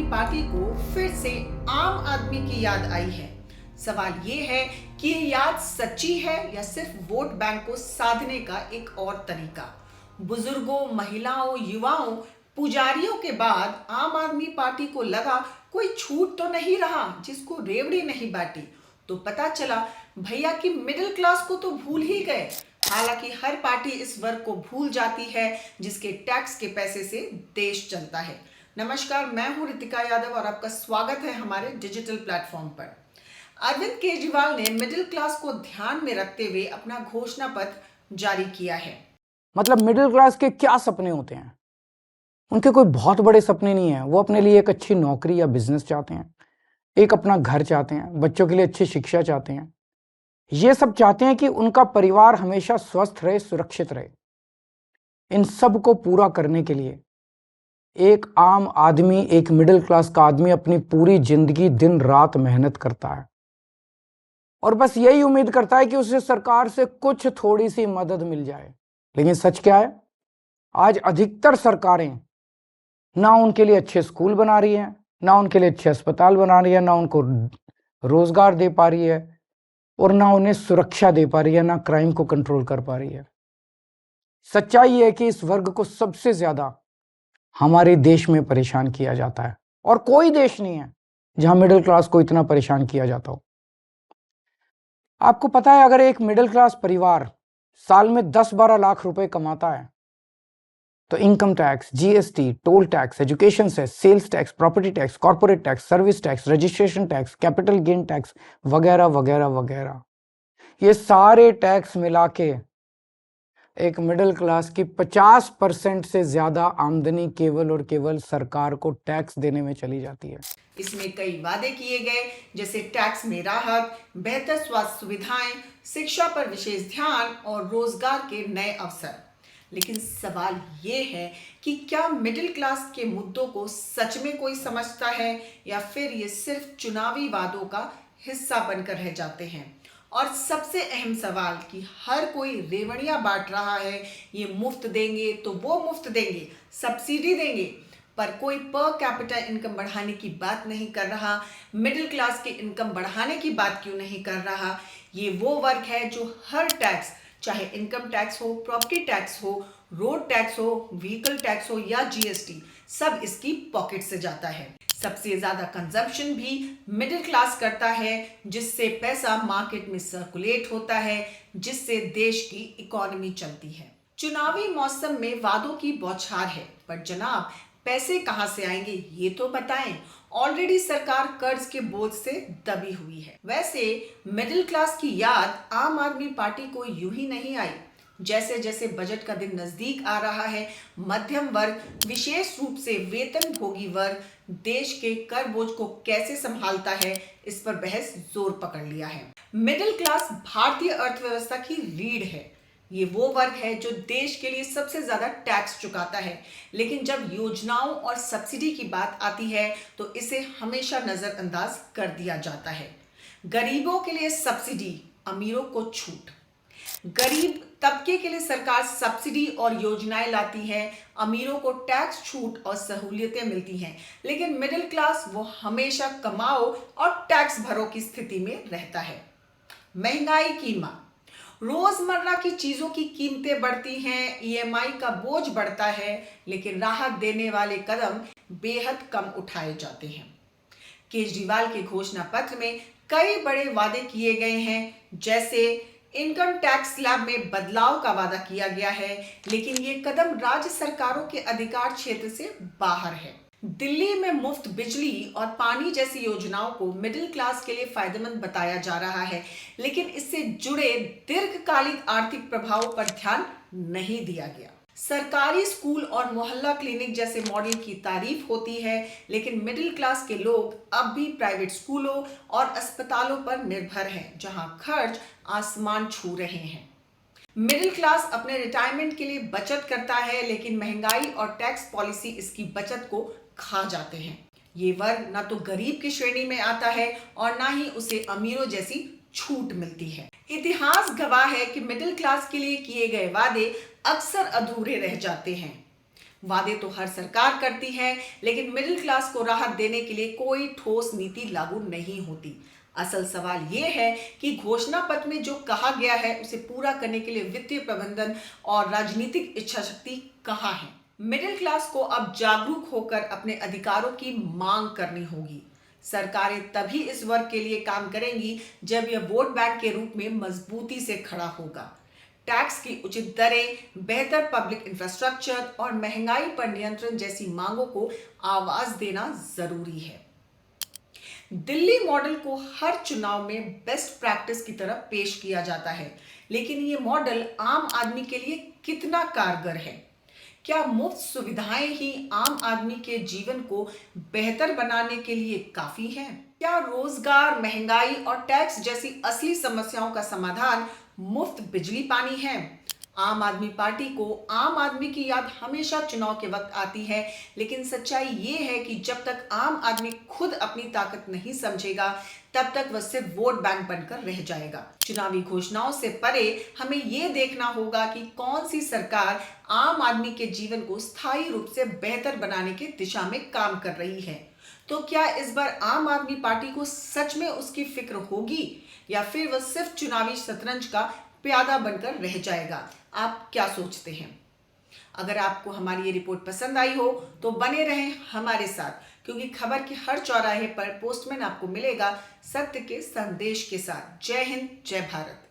Party को फिर से आम आदमी की याद आई है। सवाल ये है कि ये याद सच्ची है या सिर्फ वोट बैंक को साधने का एक और तरीका। बुजुर्गों, महिलाओं, युवाओं, पुजारियों के बाद आम आदमी पार्टी को लगा कोई छूट तो नहीं रहा जिसको रेवड़ी नहीं बांटी। तो पता चला भैया कि मिडिल क्लास को तो भूल ही गए। हालांकि हर पार्टी इस वर्ग को भूल जाती है जिसके टैक्स के पैसे से देश चलता है। नमस्कार, मैं हूं रितिका यादव और आपका स्वागत है हमारे डिजिटल प्लेटफॉर्म पर। अरविंद केजरीवाल ने मिडिल क्लास को ध्यान में रखते हुए अपना घोषणा पत्र जारी किया है। मतलब मिडिल क्लास के क्या सपने होते हैं? उनके कोई बहुत बड़े सपने नहीं है। वो अपने लिए एक अच्छी नौकरी या बिजनेस चाहते हैं, एक अपना घर चाहते हैं, बच्चों के लिए अच्छी शिक्षा चाहते हैं। ये सब चाहते हैं कि उनका परिवार हमेशा स्वस्थ रहे, सुरक्षित रहे। इन सब को पूरा करने के लिए एक आम आदमी, एक मिडिल क्लास का आदमी अपनी पूरी जिंदगी दिन रात मेहनत करता है और बस यही उम्मीद करता है कि उसे सरकार से कुछ थोड़ी सी मदद मिल जाए। लेकिन सच क्या है? आज अधिकतर सरकारें ना उनके लिए अच्छे स्कूल बना रही हैं, ना उनके लिए अच्छे अस्पताल बना रही है, ना उनको रोजगार दे पा रही है और ना उन्हें सुरक्षा दे पा रही है, ना क्राइम को कंट्रोल कर पा रही है। सच्चाई है कि इस वर्ग को सबसे ज्यादा हमारे देश में परेशान किया जाता है और कोई देश नहीं है जहां मिडिल क्लास को इतना परेशान किया जाता हो। आपको पता है, अगर एक मिडिल क्लास परिवार साल में 10-12 लाख रुपए कमाता है तो income tax, GST, toll tax, education cess, sales tax, property tax, corporate tax, service tax, registration tax, capital gain tax वगैरह वगैरह वगैरह, ये सारे टैक्स मिला के एक मिडिल क्लास की 50% से ज्यादा आमदनी केवल और केवल सरकार को टैक्स देने में चली जाती है। इसमें कई वादे किए गए, जैसे टैक्स में राहत, बेहतर स्वास्थ्य सुविधाएं, शिक्षा पर विशेष ध्यान और रोजगार के नए अवसर। लेकिन सवाल ये है कि क्या मिडिल क्लास के मुद्दों को सच में कोई समझता है या फिर ये सिर्फ चुनावी वादों का हिस्सा बनकर रह जाते हैं। और सबसे अहम सवाल कि हर कोई रेवड़ियां बांट रहा है, ये मुफ्त देंगे तो वो मुफ्त देंगे, सब्सिडी देंगे, पर कोई पर कैपिटा इनकम बढ़ाने की बात नहीं कर रहा। मिडिल क्लास की इनकम बढ़ाने की बात क्यों नहीं कर रहा? ये वो वर्ग है जो हर टैक्स, चाहे इनकम टैक्स हो, प्रॉपर्टी टैक्स हो, रोड टैक्स हो, व्हीकल टैक्स हो या जीएसटी, सब इसकी पॉकेट से जाता है। सबसे ज्यादा कंजम्पशन भी मिडिल क्लास करता है, जिससे पैसा मार्केट में सर्कुलेट होता है, जिससे देश की इकोनॉमी चलती है। चुनावी मौसम में वादों की बौछार है, पर जनाब पैसे कहां से आएंगे ये तो बताएं। ऑलरेडी सरकार कर्ज के बोझ से दबी हुई है। वैसे मिडिल क्लास की याद आम आदमी पार्टी को यूं ही नहीं आई। जैसे जैसे बजट का दिन नजदीक आ रहा है, मध्यम वर्ग, विशेष रूप से वेतन भोगी वर्ग देश के कर बोझ को कैसे संभालता है, इस पर बहस जोर पकड़ लिया है। मिडिल क्लास भारतीय अर्थव्यवस्था की रीढ़ है। ये वो वर्ग है जो देश के लिए सबसे ज्यादा टैक्स चुकाता है, लेकिन जब योजनाओं और सब्सिडी की बात आती है तो इसे हमेशा नजरअंदाज कर दिया जाता है। गरीबों के लिए सब्सिडी, अमीरों को छूट। गरीब तबके के लिए सरकार सब्सिडी और योजनाएं लाती है, अमीरों को टैक्स छूट और सहूलियतें मिलती हैं, लेकिन मिडिल क्लास वो हमेशा कमाओ और टैक्स भरो की स्थिति में रहता है। महंगाई की मार, रोजमर्रा की चीजों की कीमतें बढ़ती हैं, ईएमआई का बोझ बढ़ता है, लेकिन राहत देने वाले कदम बेहद कम उठाए जाते हैं। केजरीवाल के घोषणा पत्र में कई बड़े वादे किए गए हैं, जैसे इनकम टैक्स स्लैब में बदलाव का वादा किया गया है, लेकिन ये कदम राज्य सरकारों के अधिकार क्षेत्र से बाहर है। दिल्ली में मुफ्त बिजली और पानी जैसी योजनाओं को मिडिल क्लास के लिए फायदेमंद बताया जा रहा है, लेकिन इससे जुड़े दीर्घकालिक आर्थिक प्रभावों पर ध्यान नहीं दिया गया। सरकारी स्कूल और मोहल्ला क्लिनिक जैसे मॉडल की तारीफ होती है, लेकिन मिडिल क्लास के लोग अब भी प्राइवेट स्कूलों और अस्पतालों पर निर्भर हैं, जहां खर्च आसमान छू रहे हैं। मिडिल क्लास अपने रिटायरमेंट के लिए बचत करता है, लेकिन महंगाई और टैक्स पॉलिसी इसकी बचत को खा जाते हैं। ये वर्ग ना तो गरीब की श्रेणी में आता है और ना ही उसे अमीरों जैसी छूट मिलती है। इतिहास गवाह है कि मिडिल क्लास के लिए किए गए वादे अक्सर अधूरे रह जाते हैं। वादे तो हर सरकार करती है, लेकिन मिडिल क्लास को राहत देने के लिए कोई ठोस नीति लागू नहीं होती। असल सवाल ये है कि घोषणा पत्र में जो कहा गया है उसे पूरा करने के लिए वित्तीय प्रबंधन और राजनीतिक इच्छा शक्ति कहाँ है। मिडिल क्लास को अब जागरूक होकर अपने अधिकारों की मांग करनी होगी। सरकारें तभी इस वर्ग के लिए काम करेंगी जब यह वोट बैंक के रूप में मजबूती से खड़ा होगा। टैक्स की उचित दरें, बेहतर पब्लिक इंफ्रास्ट्रक्चर और महंगाई पर नियंत्रण जैसी मांगों को आवाज देना जरूरी है। दिल्ली मॉडल को हर चुनाव में बेस्ट प्रैक्टिस की तरह पेश किया जाता है, लेकिन ये मॉडल आम आदमी के लिए कितना कारगर है? क्या मुफ्त सुविधाएं ही आम आदमी के जीवन को बेहतर बनाने के लिए काफी हैं? क्या रोजगार, महंगाई और टैक्स जैसी असली समस्याओं का समाधान मुफ्त बिजली पानी है? आम आदमी पार्टी को आम आदमी की याद हमेशा चुनाव के वक्त आती है, लेकिन सच्चाई ये है कि जब तक आम आदमी खुद अपनी ताकत नहीं समझेगा, तब तक वह सिर्फ वोट बैंक बनकर रह जाएगा। चुनावी घोषणाओं से परे हमें ये देखना होगा कि कौन सी सरकार आम आदमी के जीवन को स्थायी रूप से बेहतर बनाने की दिशा में काम कर रही है। तो क्या इस बार आम आदमी पार्टी को सच में उसकी फिक्र होगी, या फिर वह सिर्फ चुनावी शतरंज का प्यादा बनकर रह जाएगा? आप क्या सोचते हैं? अगर आपको हमारी ये रिपोर्ट पसंद आई हो तो बने रहें हमारे साथ, क्योंकि खबर के हर चौराहे पर पोस्टमैन आपको मिलेगा सत्य के संदेश के साथ। जय हिंद, जय भारत।